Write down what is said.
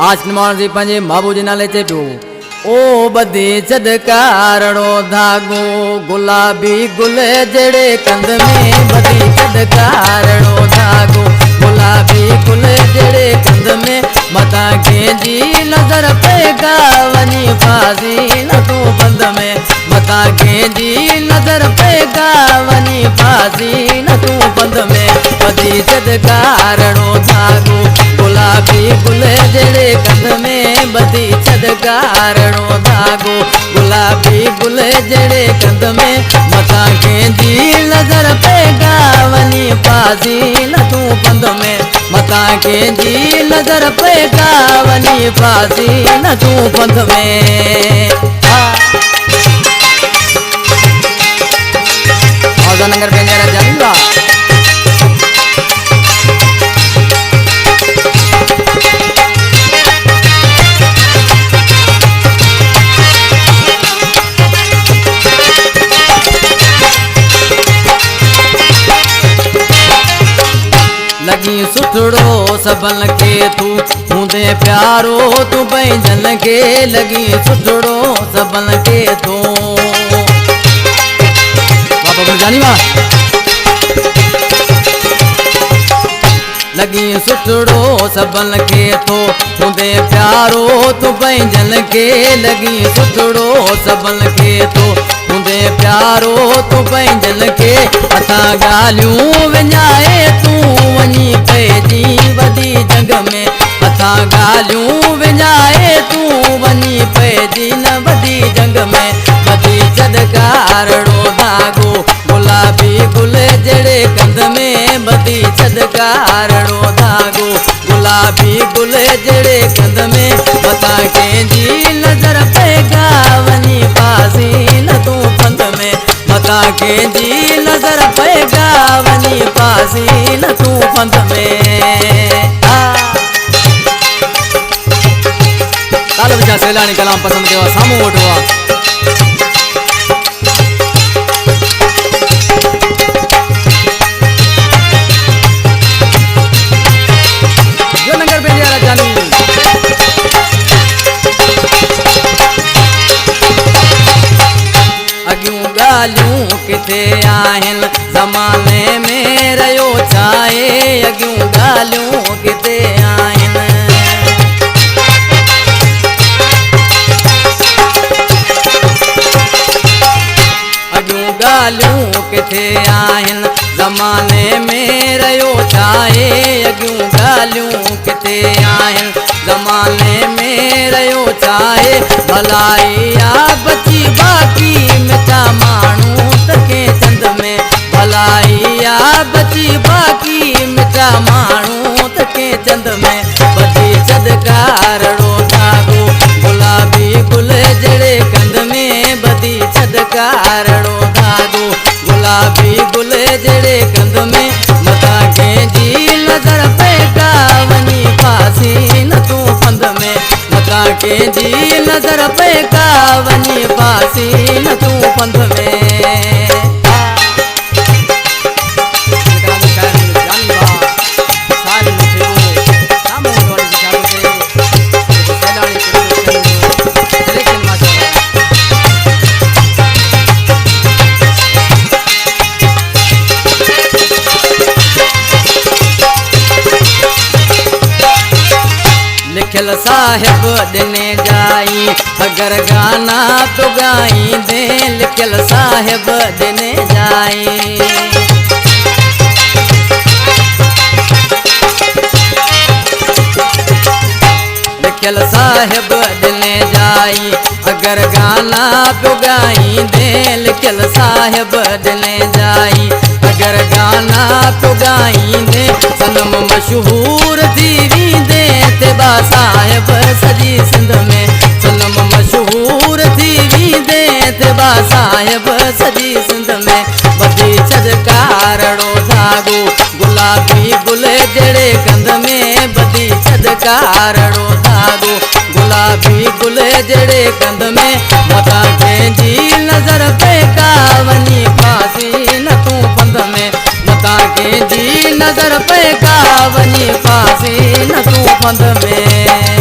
आज निर्माण जी पंजे बाबूजी नाले चे पियो ओ बदी चदकारणो धागो गुलाबी गुल जड़े कंद में बदी चदकारणो धागो गुलाबी गुल जड़े कंद में मता गेंजी नजर पे गावनी फाजी न तू बंद में मता गेंजी नजर पे गावनी फाजी न तू बंद में बदी चदकारणो धागो गुलाबी गुल जड़े कंद में बदी चदकारणो धागो गुलाबी गुल जड़े कंद में मता गेंजी नजर पे गावनी फाजी न तू बंद में मता गेंजी नजर पे गावनी फाजी न तू बंद में नगर बेंजारा जाऊंगा लगी सुथड़ो सबल के तू मुंदे प्यारो तू बैंजन के लगी सुथड़ो सबल के तू बाबा जानी मां लगी सुथड़ो सबल के तो मुंदे प्यारो तू बैंजन के लगी सुथड़ो सबल के तो मुंदे प्यारो तू बैंजन के अता गालियूं विञाए तू वनी पैजी वदी जंग में अता गालियूं विञाए तू वनी पैजी न वदी जंग में वदी चदकारणो धागो गुलाबी गुल जड़े कंद में बदी चदकारणो धागो गुलाबी गुल जड़े कंद में मता गेंजी नजर पे गावनी फाजी न तू पंद में मता गेंजी नजर पे गावनी फाजी न तू पंद में ताल बजा सैलानी कलाम पसंद केवा सामू वठवा गालियूं किथे आहिन ज़माने में रयो छाए अगियूं गालियूं किथे आहिन अगियूं गालियूं किथे आहिन ज़माने में रयो छाए अगियूं गालियूं किथे आहिन ज़माने में रयो छाए भलाई आ बची बाकी मिठा माण्हू तके चंद में भलाई आ बची बाकी मिठा माण्हू तके चंद में बची चदकारणो धागो गुलाबी गुल जड़े कंद में बदी चदकारणो धागो गुलाबी गुल जड़े कंद में मता गेंजी नजर पे गावनी फासी न तू पंद में मता गेंजी नजर पे गावनी फासी न तू पंद में लिखल साहिब दिने जाई अगर गाना तो गाई दे लिखल साहिब दिने जाई लिखल साहिब दिने जाई अगर गाना तो गाई दे लिखल साहिब दिने जाई अगर गाना तो गाई दे सनम मशहूर थी दे तेबा साहिब सजी सिंध में सनम मशहूर थी दे तेबा साहिब सजी सिंध में बदी चदकारणो धागो गुलाबी गुल जड़े कंद में बदी चदकारणो धागो गुलाबी गुल जड़े कंद में मता गेंजी नजर पे गावनी फासी न तू पंद में मता गेंजी नजर पे गावनी फासी न तू पंद में